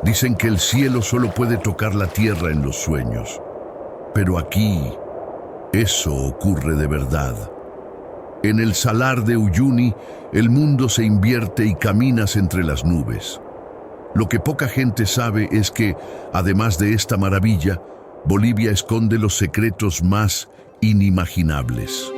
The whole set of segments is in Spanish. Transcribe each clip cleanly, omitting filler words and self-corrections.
Dicen que el cielo solo puede tocar la tierra en los sueños. Pero aquí, eso ocurre de verdad. En el Salar de Uyuni, el mundo se invierte y caminas entre las nubes. Lo que poca gente sabe es que, además de esta maravilla, Bolivia esconde los secretos más inimaginables.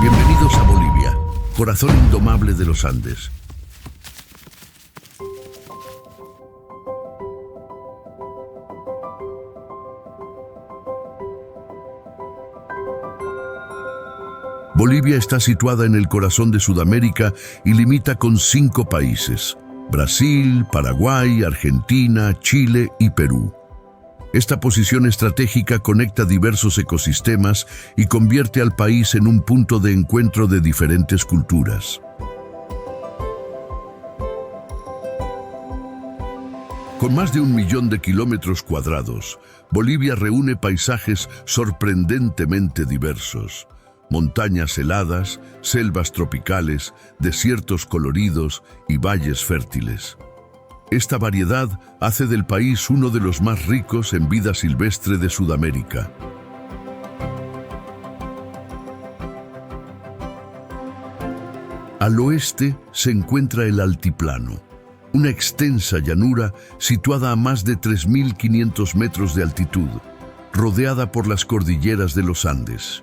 Bienvenidos a Bolivia, corazón indomable de los Andes. Bolivia está situada en el corazón de Sudamérica y limita con 5 países: Brasil, Paraguay, Argentina, Chile y Perú. Esta posición estratégica conecta diversos ecosistemas y convierte al país en un punto de encuentro de diferentes culturas. Con más de 1 millón de kilómetros cuadrados, Bolivia reúne paisajes sorprendentemente diversos: montañas heladas, selvas tropicales, desiertos coloridos y valles fértiles. Esta variedad hace del país uno de los más ricos en vida silvestre de Sudamérica. Al oeste se encuentra el Altiplano, una extensa llanura situada a más de 3.500 metros de altitud, rodeada por las cordilleras de los Andes.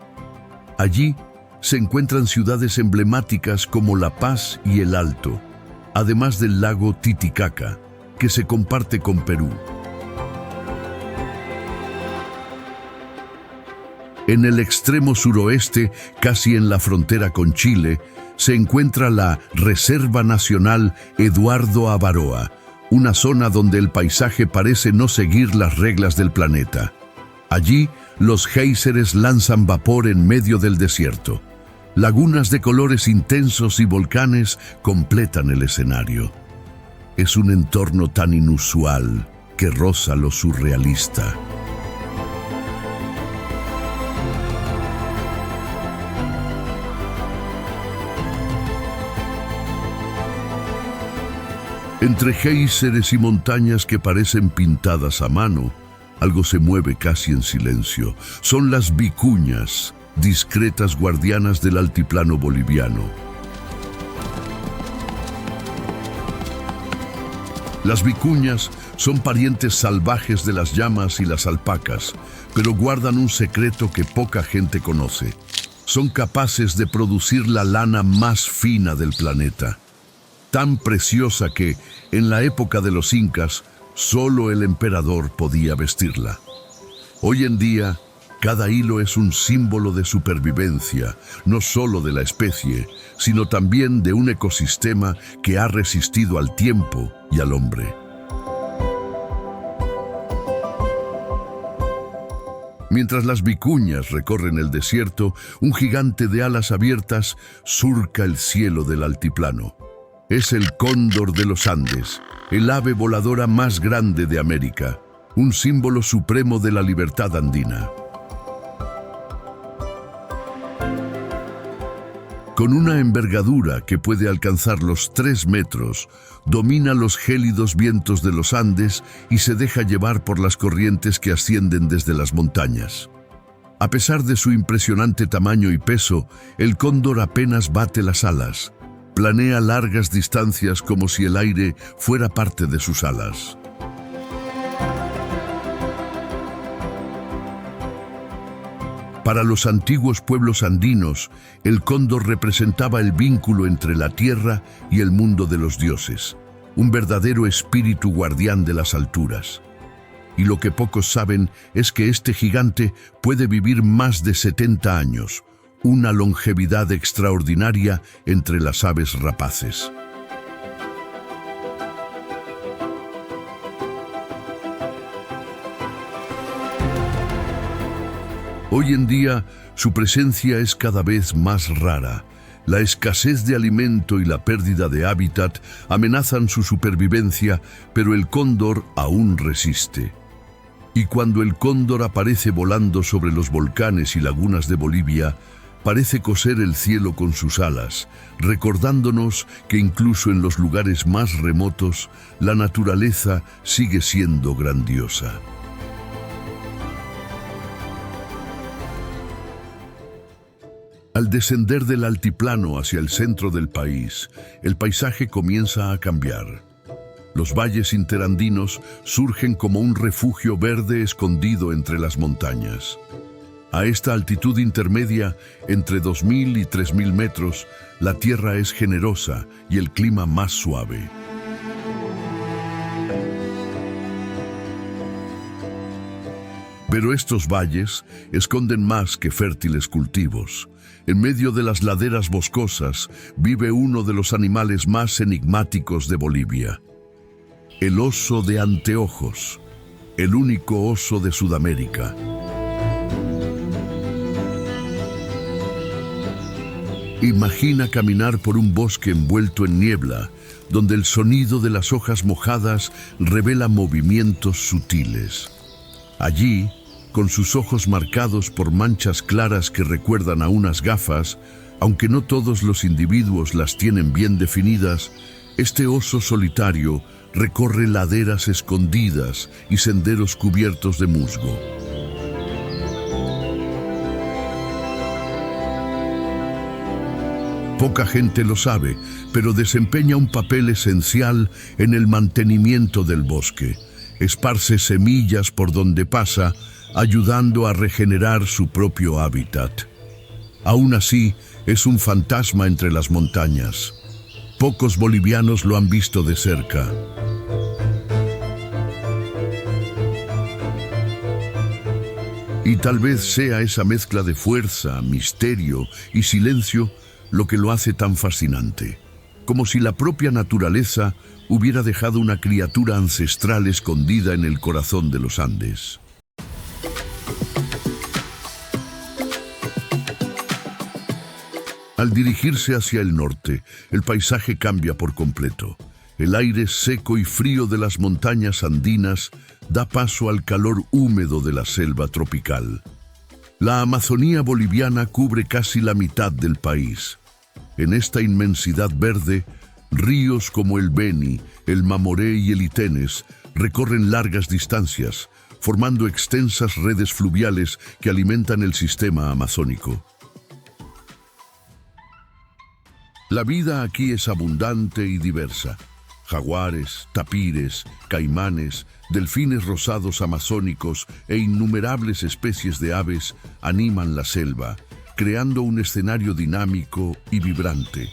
Allí se encuentran ciudades emblemáticas como La Paz y El Alto, además del lago Titicaca, que se comparte con Perú. En el extremo suroeste, casi en la frontera con Chile, se encuentra la Reserva Nacional Eduardo Avaroa, una zona donde el paisaje parece no seguir las reglas del planeta. Allí, los géiseres lanzan vapor en medio del desierto. Lagunas de colores intensos y volcanes completan el escenario. Es un entorno tan inusual que roza lo surrealista. Entre géiseres y montañas que parecen pintadas a mano, algo se mueve casi en silencio. Son las vicuñas, discretas guardianas del altiplano boliviano. Las vicuñas son parientes salvajes de las llamas y las alpacas, pero guardan un secreto que poca gente conoce. Son capaces de producir la lana más fina del planeta, tan preciosa que, en la época de los incas, solo el emperador podía vestirla. Hoy en día, cada hilo es un símbolo de supervivencia, no solo de la especie, sino también de un ecosistema que ha resistido al tiempo y al hombre. Mientras las vicuñas recorren el desierto, un gigante de alas abiertas surca el cielo del altiplano. Es el cóndor de los Andes, el ave voladora más grande de América, un símbolo supremo de la libertad andina. Con una envergadura que puede alcanzar los 3 metros, domina los gélidos vientos de los Andes y se deja llevar por las corrientes que ascienden desde las montañas. A pesar de su impresionante tamaño y peso, el cóndor apenas bate las alas. Planea largas distancias como si el aire fuera parte de sus alas. Para los antiguos pueblos andinos, el cóndor representaba el vínculo entre la tierra y el mundo de los dioses, un verdadero espíritu guardián de las alturas. Y lo que pocos saben es que este gigante puede vivir más de 70 años, una longevidad extraordinaria entre las aves rapaces. Hoy en día, su presencia es cada vez más rara. La escasez de alimento y la pérdida de hábitat amenazan su supervivencia, pero el cóndor aún resiste. Y cuando el cóndor aparece volando sobre los volcanes y lagunas de Bolivia, parece coser el cielo con sus alas, recordándonos que incluso en los lugares más remotos, la naturaleza sigue siendo grandiosa. Al descender del altiplano hacia el centro del país, el paisaje comienza a cambiar. Los valles interandinos surgen como un refugio verde escondido entre las montañas. A esta altitud intermedia, entre 2.000 y 3.000 metros, la tierra es generosa y el clima más suave. Pero estos valles esconden más que fértiles cultivos. En medio de las laderas boscosas vive uno de los animales más enigmáticos de Bolivia. El oso de anteojos, el único oso de Sudamérica. Imagina caminar por un bosque envuelto en niebla, donde el sonido de las hojas mojadas revela movimientos sutiles. Allí, con sus ojos marcados por manchas claras que recuerdan a unas gafas, aunque no todos los individuos las tienen bien definidas, este oso solitario recorre laderas escondidas y senderos cubiertos de musgo. Poca gente lo sabe, pero desempeña un papel esencial en el mantenimiento del bosque. Esparce semillas por donde pasa, ayudando a regenerar su propio hábitat. Aún así, es un fantasma entre las montañas. Pocos bolivianos lo han visto de cerca. Y tal vez sea esa mezcla de fuerza, misterio y silencio lo que lo hace tan fascinante. Como si la propia naturaleza hubiera dejado una criatura ancestral escondida en el corazón de los Andes. Al dirigirse hacia el norte, el paisaje cambia por completo. El aire seco y frío de las montañas andinas da paso al calor húmedo de la selva tropical. La Amazonía boliviana cubre casi la mitad del país. En esta inmensidad verde, ríos como el Beni, el Mamoré y el Itenes recorren largas distancias, formando extensas redes fluviales que alimentan el sistema amazónico. La vida aquí es abundante y diversa. Jaguares, tapires, caimanes, delfines rosados amazónicos e innumerables especies de aves animan la selva, creando un escenario dinámico y vibrante.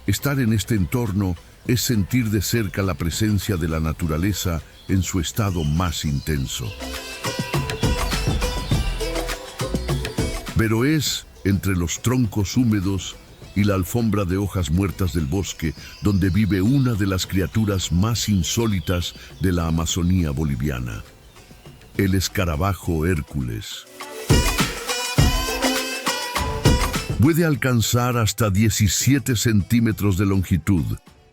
Estar en este entorno es sentir de cerca la presencia de la naturaleza en su estado más intenso. Pero es entre los troncos húmedos y la alfombra de hojas muertas del bosque donde vive una de las criaturas más insólitas de la Amazonía boliviana, el escarabajo Hércules. Puede alcanzar hasta 17 centímetros de longitud,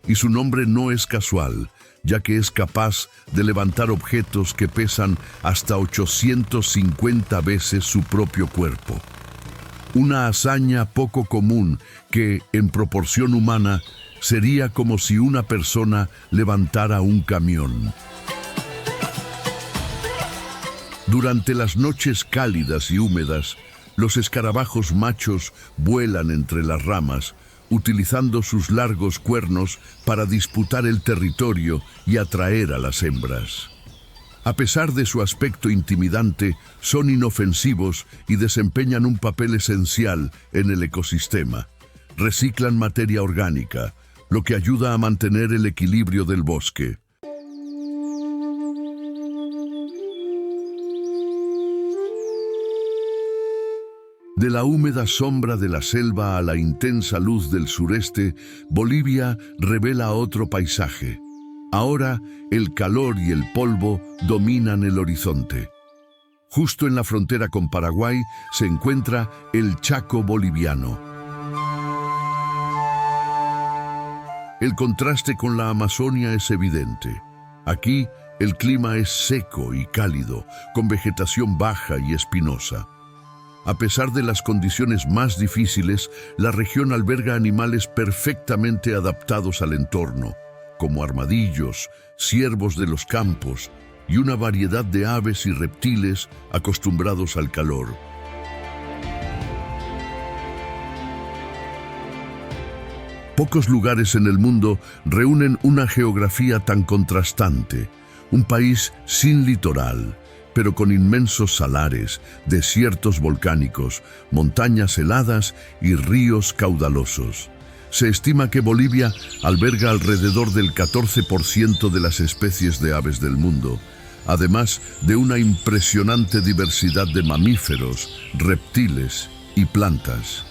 y su nombre no es casual, ya que es capaz de levantar objetos que pesan hasta 850 veces su propio cuerpo. Una hazaña poco común que, en proporción humana, sería como si una persona levantara un camión. Durante las noches cálidas y húmedas, los escarabajos machos vuelan entre las ramas, utilizando sus largos cuernos para disputar el territorio y atraer a las hembras. A pesar de su aspecto intimidante, son inofensivos y desempeñan un papel esencial en el ecosistema. Reciclan materia orgánica, lo que ayuda a mantener el equilibrio del bosque. De la húmeda sombra de la selva a la intensa luz del sureste, Bolivia revela otro paisaje. Ahora, el calor y el polvo dominan el horizonte. Justo en la frontera con Paraguay se encuentra el Chaco boliviano. El contraste con la Amazonia es evidente. Aquí, el clima es seco y cálido, con vegetación baja y espinosa. A pesar de las condiciones más difíciles, la región alberga animales perfectamente adaptados al entorno, como armadillos, ciervos de los campos y una variedad de aves y reptiles acostumbrados al calor. Pocos lugares en el mundo reúnen una geografía tan contrastante. Un país sin litoral, pero con inmensos salares, desiertos volcánicos, montañas heladas y ríos caudalosos. Se estima que Bolivia alberga alrededor del 14% de las especies de aves del mundo, además de una impresionante diversidad de mamíferos, reptiles y plantas.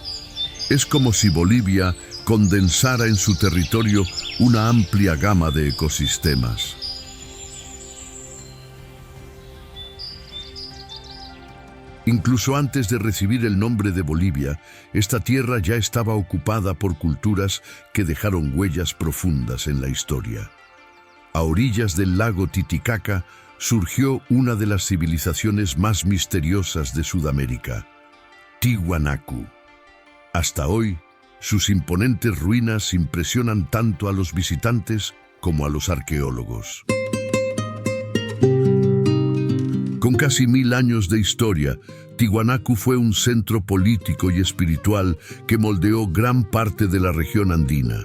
Es como si Bolivia condensara en su territorio una amplia gama de ecosistemas. Incluso antes de recibir el nombre de Bolivia, esta tierra ya estaba ocupada por culturas que dejaron huellas profundas en la historia. A orillas del lago Titicaca surgió una de las civilizaciones más misteriosas de Sudamérica, Tiwanaku. Hasta hoy, sus imponentes ruinas impresionan tanto a los visitantes como a los arqueólogos. Con casi 1000 años de historia, Tiwanaku fue un centro político y espiritual que moldeó gran parte de la región andina.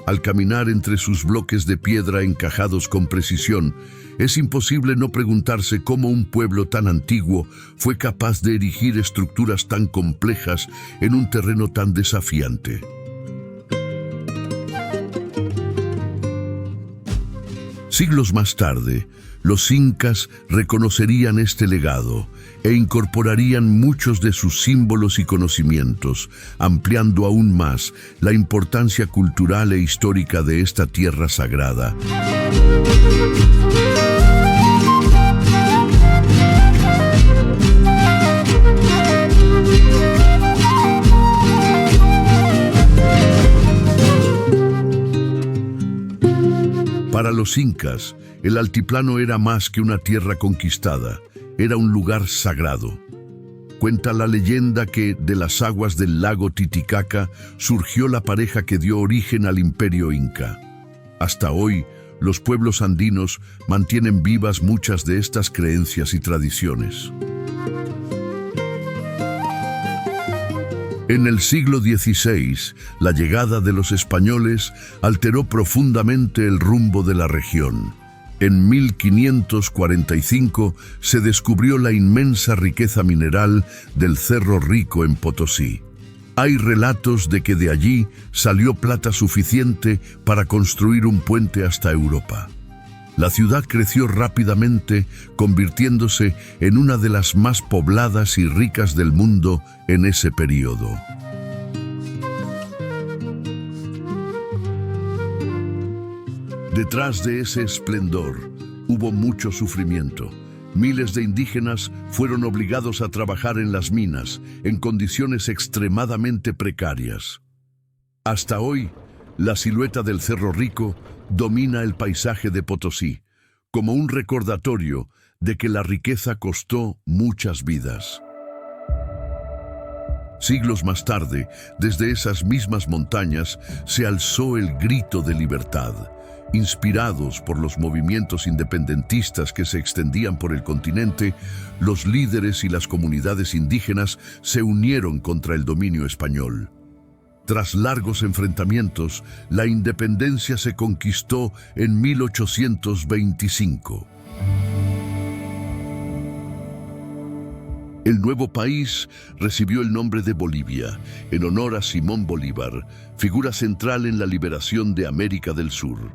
Al caminar entre sus bloques de piedra encajados con precisión, es imposible no preguntarse cómo un pueblo tan antiguo fue capaz de erigir estructuras tan complejas en un terreno tan desafiante. Siglos más tarde, los incas reconocerían este legado e incorporarían muchos de sus símbolos y conocimientos, ampliando aún más la importancia cultural e histórica de esta tierra sagrada. Para los incas, el altiplano era más que una tierra conquistada, era un lugar sagrado. Cuenta la leyenda que de las aguas del lago Titicaca surgió la pareja que dio origen al imperio inca. Hasta hoy, los pueblos andinos mantienen vivas muchas de estas creencias y tradiciones. En el siglo XVI, la llegada de los españoles alteró profundamente el rumbo de la región. En 1545 se descubrió la inmensa riqueza mineral del Cerro Rico en Potosí. Hay relatos de que de allí salió plata suficiente para construir un puente hasta Europa. La ciudad creció rápidamente, convirtiéndose en una de las más pobladas y ricas del mundo en ese periodo. Detrás de ese esplendor hubo mucho sufrimiento. Miles de indígenas fueron obligados a trabajar en las minas, en condiciones extremadamente precarias. Hasta hoy, la silueta del Cerro Rico domina el paisaje de Potosí, como un recordatorio de que la riqueza costó muchas vidas. Siglos más tarde, desde esas mismas montañas, se alzó el grito de libertad. Inspirados por los movimientos independentistas que se extendían por el continente, los líderes y las comunidades indígenas se unieron contra el dominio español. Tras largos enfrentamientos, la independencia se conquistó en 1825. El nuevo país recibió el nombre de Bolivia, en honor a Simón Bolívar, figura central en la liberación de América del Sur.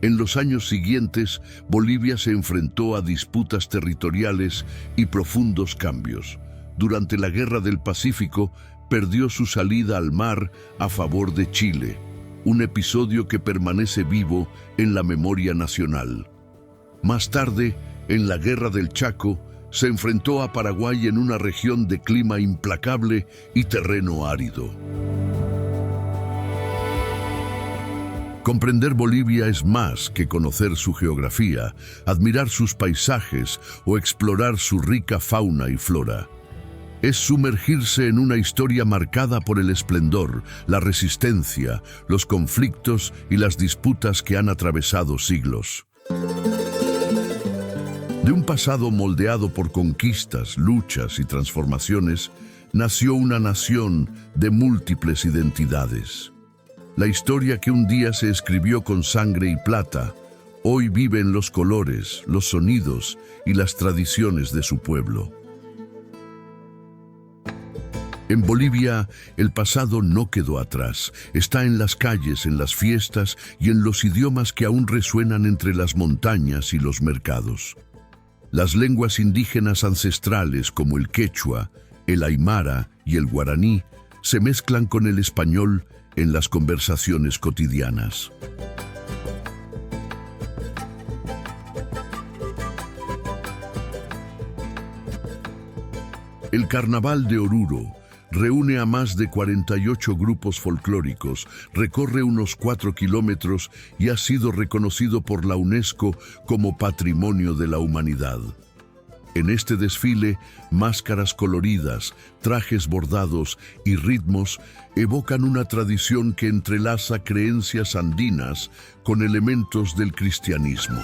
En los años siguientes, Bolivia se enfrentó a disputas territoriales y profundos cambios. Durante la Guerra del Pacífico, perdió su salida al mar a favor de Chile, un episodio que permanece vivo en la memoria nacional. Más tarde, en la Guerra del Chaco, se enfrentó a Paraguay en una región de clima implacable y terreno árido. Comprender Bolivia es más que conocer su geografía, admirar sus paisajes o explorar su rica fauna y flora. Es sumergirse en una historia marcada por el esplendor, la resistencia, los conflictos y las disputas que han atravesado siglos. De un pasado moldeado por conquistas, luchas y transformaciones, nació una nación de múltiples identidades. La historia que un día se escribió con sangre y plata, hoy vive en los colores, los sonidos y las tradiciones de su pueblo. En Bolivia, el pasado no quedó atrás. Está en las calles, en las fiestas y en los idiomas que aún resuenan entre las montañas y los mercados. Las lenguas indígenas ancestrales como el quechua, el aymara y el guaraní se mezclan con el español en las conversaciones cotidianas. El Carnaval de Oruro reúne a más de 48 grupos folclóricos, recorre unos 4 kilómetros y ha sido reconocido por la UNESCO como Patrimonio de la Humanidad. En este desfile, máscaras coloridas, trajes bordados y ritmos evocan una tradición que entrelaza creencias andinas con elementos del cristianismo.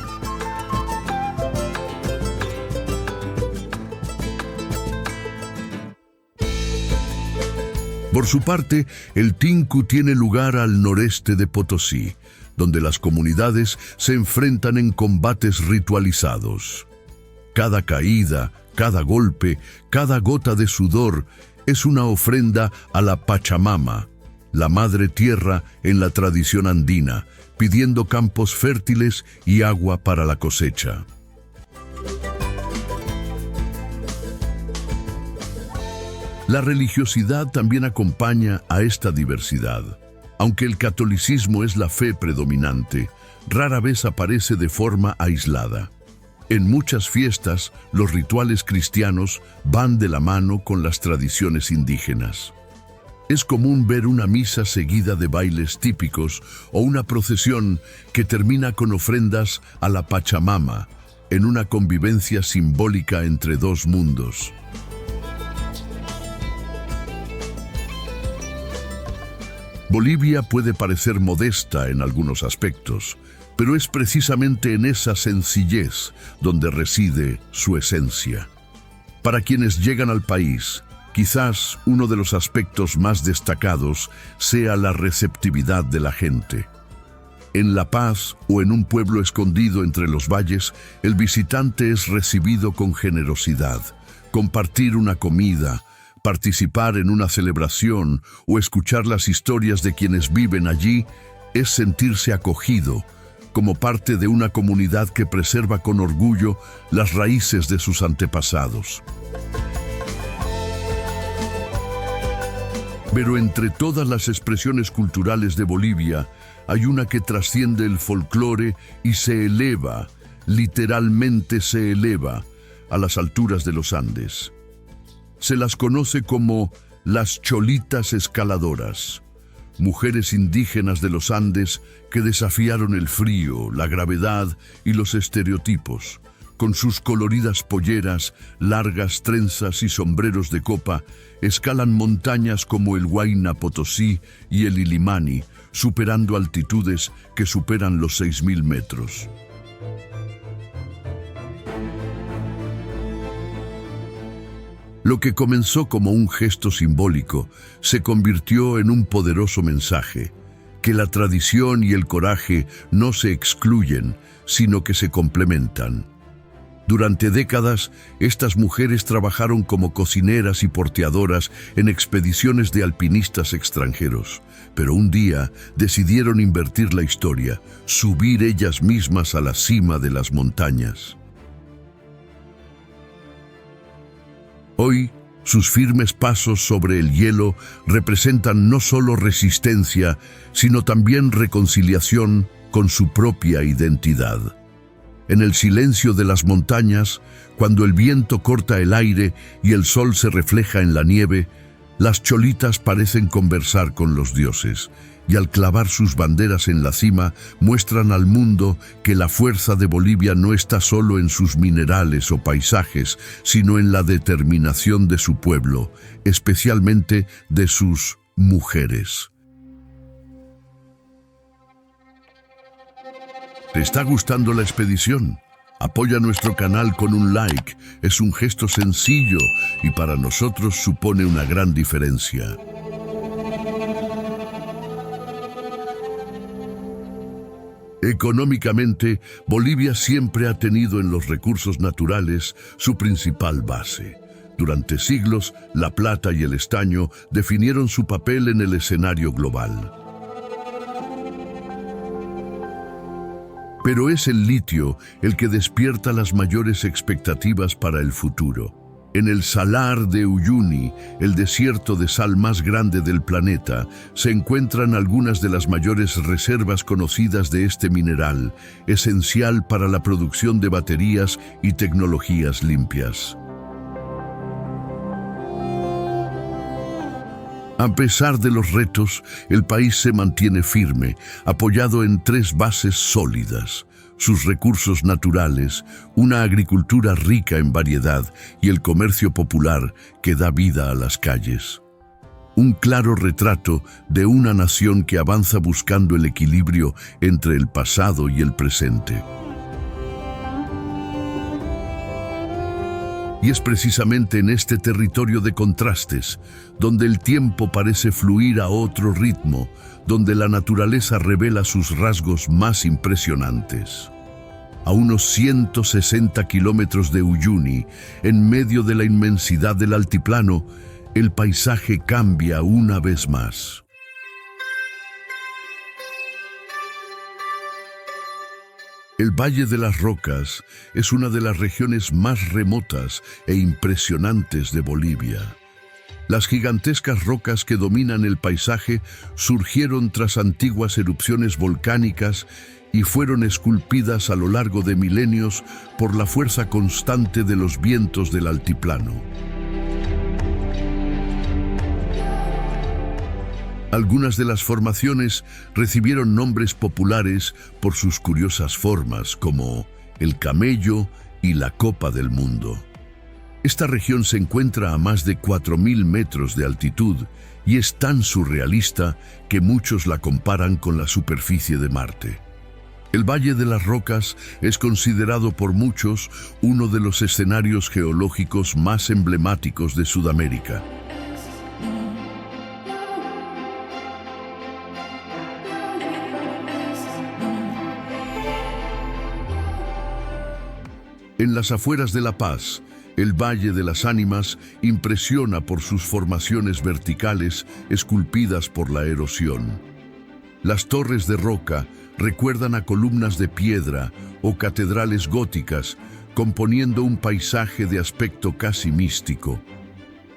Por su parte, el Tinku tiene lugar al noreste de Potosí, donde las comunidades se enfrentan en combates ritualizados. Cada caída, cada golpe, cada gota de sudor es una ofrenda a la Pachamama, la madre tierra en la tradición andina, pidiendo campos fértiles y agua para la cosecha. La religiosidad también acompaña a esta diversidad. Aunque el catolicismo es la fe predominante, rara vez aparece de forma aislada. En muchas fiestas, los rituales cristianos van de la mano con las tradiciones indígenas. Es común ver una misa seguida de bailes típicos o una procesión que termina con ofrendas a la Pachamama, en una convivencia simbólica entre dos mundos. Bolivia puede parecer modesta en algunos aspectos, pero es precisamente en esa sencillez donde reside su esencia. Para quienes llegan al país, quizás uno de los aspectos más destacados sea la receptividad de la gente. En La Paz o en un pueblo escondido entre los valles, el visitante es recibido con generosidad. Compartir una comida, participar en una celebración o escuchar las historias de quienes viven allí es sentirse acogido, como parte de una comunidad que preserva con orgullo las raíces de sus antepasados. Pero entre todas las expresiones culturales de Bolivia, hay una que trasciende el folclore y se eleva, literalmente se eleva, a las alturas de los Andes. Se las conoce como las cholitas escaladoras, mujeres indígenas de los Andes que desafiaron el frío, la gravedad y los estereotipos. Con sus coloridas polleras, largas trenzas y sombreros de copa, escalan montañas como el Huayna Potosí y el Illimani, superando altitudes que superan los 6.000 metros. Lo que comenzó como un gesto simbólico se convirtió en un poderoso mensaje, que la tradición y el coraje no se excluyen, sino que se complementan. Durante décadas, estas mujeres trabajaron como cocineras y porteadoras en expediciones de alpinistas extranjeros, pero un día decidieron invertir la historia, subir ellas mismas a la cima de las montañas. Hoy, sus firmes pasos sobre el hielo representan no solo resistencia, sino también reconciliación con su propia identidad. En el silencio de las montañas, cuando el viento corta el aire y el sol se refleja en la nieve, las cholitas parecen conversar con los dioses, y al clavar sus banderas en la cima, muestran al mundo que la fuerza de Bolivia no está solo en sus minerales o paisajes, sino en la determinación de su pueblo, especialmente de sus mujeres. ¿Te está gustando la expedición? Apoya nuestro canal con un like. Es un gesto sencillo y para nosotros supone una gran diferencia. Económicamente, Bolivia siempre ha tenido en los recursos naturales su principal base. Durante siglos, la plata y el estaño definieron su papel en el escenario global. Pero es el litio el que despierta las mayores expectativas para el futuro. En el Salar de Uyuni, el desierto de sal más grande del planeta, se encuentran algunas de las mayores reservas conocidas de este mineral, esencial para la producción de baterías y tecnologías limpias. A pesar de los retos, el país se mantiene firme, apoyado en 3 bases sólidas: sus recursos naturales, una agricultura rica en variedad y el comercio popular que da vida a las calles. Un claro retrato de una nación que avanza buscando el equilibrio entre el pasado y el presente. Y es precisamente en este territorio de contrastes, donde el tiempo parece fluir a otro ritmo, donde la naturaleza revela sus rasgos más impresionantes. A unos 160 kilómetros de Uyuni, en medio de la inmensidad del altiplano, el paisaje cambia una vez más. El Valle de las Rocas es una de las regiones más remotas e impresionantes de Bolivia. Las gigantescas rocas que dominan el paisaje surgieron tras antiguas erupciones volcánicas y fueron esculpidas a lo largo de milenios por la fuerza constante de los vientos del altiplano. Algunas de las formaciones recibieron nombres populares por sus curiosas formas, como el camello y la copa del mundo. Esta región se encuentra a más de 4.000 metros de altitud y es tan surrealista que muchos la comparan con la superficie de Marte. El Valle de las Rocas es considerado por muchos uno de los escenarios geológicos más emblemáticos de Sudamérica. En las afueras de La Paz, el Valle de las Ánimas impresiona por sus formaciones verticales esculpidas por la erosión. Las torres de roca recuerdan a columnas de piedra o catedrales góticas, componiendo un paisaje de aspecto casi místico.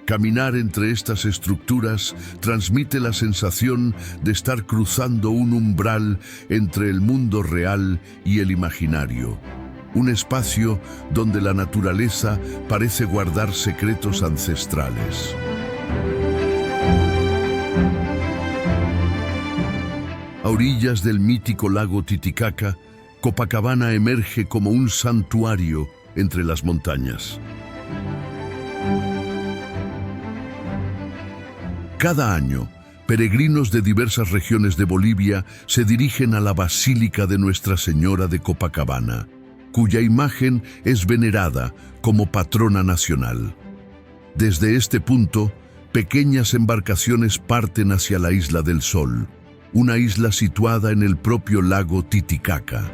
Caminar entre estas estructuras transmite la sensación de estar cruzando un umbral entre el mundo real y el imaginario. Un espacio donde la naturaleza parece guardar secretos ancestrales. A orillas del mítico lago Titicaca, Copacabana emerge como un santuario entre las montañas. Cada año, peregrinos de diversas regiones de Bolivia se dirigen a la Basílica de Nuestra Señora de Copacabana, cuya imagen es venerada como patrona nacional. Desde este punto, pequeñas embarcaciones parten hacia la Isla del Sol, una isla situada en el propio lago Titicaca.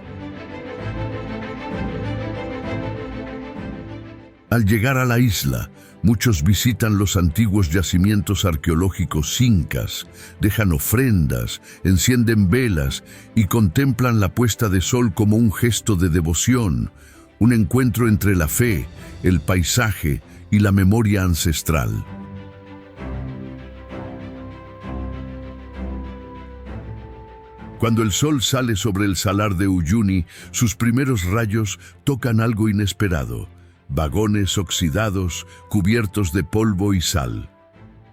Al llegar a la isla, muchos visitan los antiguos yacimientos arqueológicos incas, dejan ofrendas, encienden velas y contemplan la puesta de sol como un gesto de devoción, un encuentro entre la fe, el paisaje y la memoria ancestral. Cuando el sol sale sobre el salar de Uyuni, sus primeros rayos tocan algo inesperado: vagones oxidados, cubiertos de polvo y sal.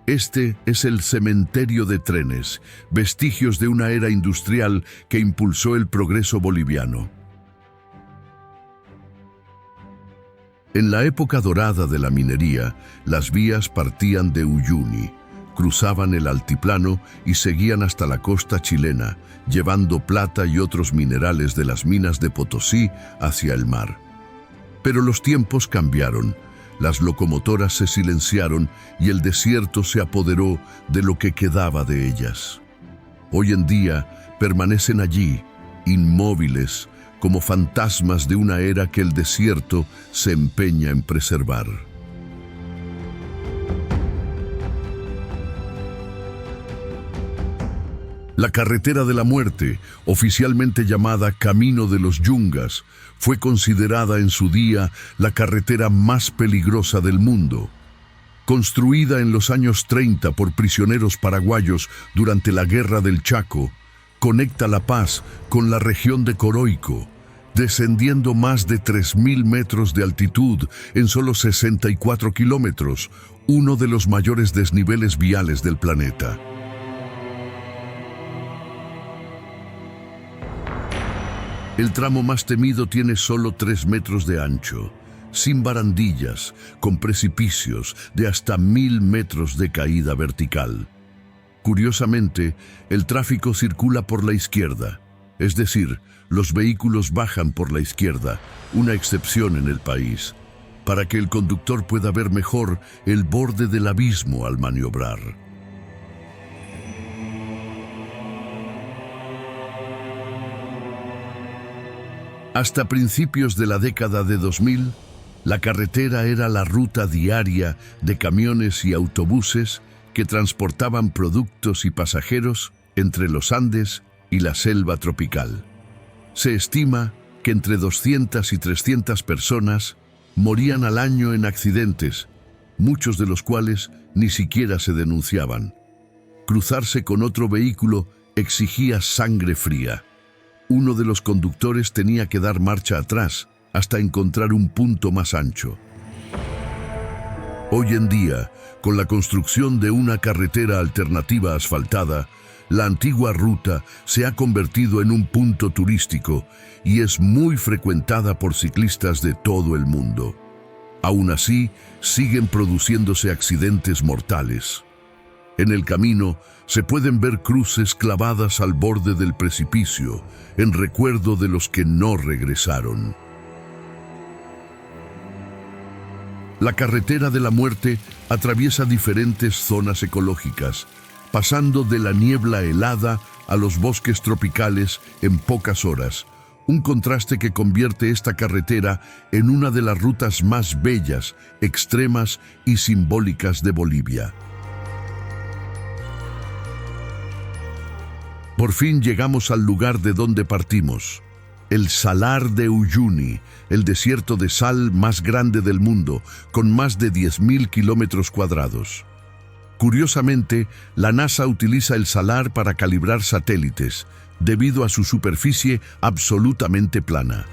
Este es el cementerio de trenes, vestigios de una era industrial que impulsó el progreso boliviano. En la época dorada de la minería, las vías partían de Uyuni, cruzaban el altiplano y seguían hasta la costa chilena, llevando plata y otros minerales de las minas de Potosí hacia el mar. Pero los tiempos cambiaron, las locomotoras se silenciaron y el desierto se apoderó de lo que quedaba de ellas. Hoy en día permanecen allí, inmóviles, como fantasmas de una era que el desierto se empeña en preservar. La carretera de la muerte, oficialmente llamada Camino de los Yungas, fue considerada en su día la carretera más peligrosa del mundo. Construida en los años 30 por prisioneros paraguayos durante la Guerra del Chaco, conecta La Paz con la región de Coroico, descendiendo más de 3.000 metros de altitud en solo 64 kilómetros, uno de los mayores desniveles viales del planeta. El tramo más temido tiene solo 3 metros de ancho, sin barandillas, con precipicios de hasta 1.000 metros de caída vertical. Curiosamente, el tráfico circula por la izquierda, es decir, los vehículos bajan por la izquierda, una excepción en el país, para que el conductor pueda ver mejor el borde del abismo al maniobrar. Hasta principios de la década de 2000, la carretera era la ruta diaria de camiones y autobuses que transportaban productos y pasajeros entre los Andes y la selva tropical. Se estima que entre 200 y 300 personas morían al año en accidentes, muchos de los cuales ni siquiera se denunciaban. Cruzarse con otro vehículo exigía sangre fría. Uno de los conductores tenía que dar marcha atrás hasta encontrar un punto más ancho. Hoy en día, con la construcción de una carretera alternativa asfaltada, la antigua ruta se ha convertido en un punto turístico y es muy frecuentada por ciclistas de todo el mundo. Aún así, siguen produciéndose accidentes mortales. En el camino se pueden ver cruces clavadas al borde del precipicio, en recuerdo de los que no regresaron. La carretera de la muerte atraviesa diferentes zonas ecológicas, pasando de la niebla helada a los bosques tropicales en pocas horas, un contraste que convierte esta carretera en una de las rutas más bellas, extremas y simbólicas de Bolivia. Por fin llegamos al lugar de donde partimos, el Salar de Uyuni, el desierto de sal más grande del mundo, con más de 10.000 kilómetros cuadrados. Curiosamente, la NASA utiliza el salar para calibrar satélites, debido a su superficie absolutamente plana.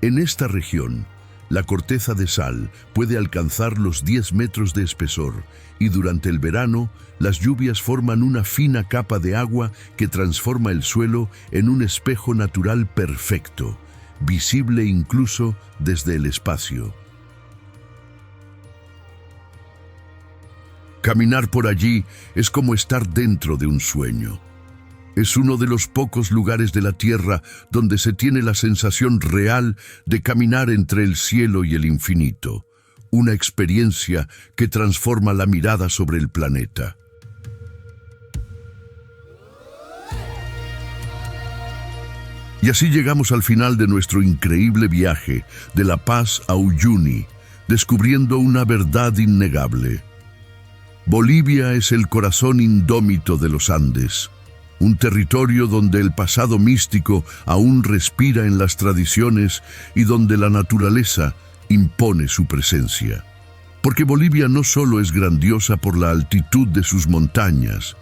En esta región, la corteza de sal puede alcanzar los 10 metros de espesor y durante el verano las lluvias forman una fina capa de agua que transforma el suelo en un espejo natural perfecto, visible incluso desde el espacio. Caminar por allí es como estar dentro de un sueño. Es uno de los pocos lugares de la Tierra donde se tiene la sensación real de caminar entre el cielo y el infinito, una experiencia que transforma la mirada sobre el planeta. Y así llegamos al final de nuestro increíble viaje de La Paz a Uyuni, descubriendo una verdad innegable. Bolivia es el corazón indómito de los Andes, un territorio donde el pasado místico aún respira en las tradiciones y donde la naturaleza impone su presencia. Porque Bolivia no solo es grandiosa por la altitud de sus montañas,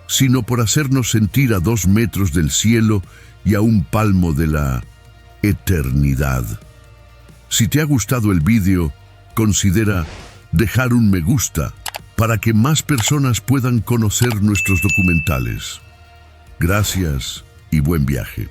sino por hacernos sentir a 2 metros del cielo y a un palmo de la eternidad. Si te ha gustado el vídeo, considera dejar un me gusta para que más personas puedan conocer nuestros documentales. Gracias y buen viaje.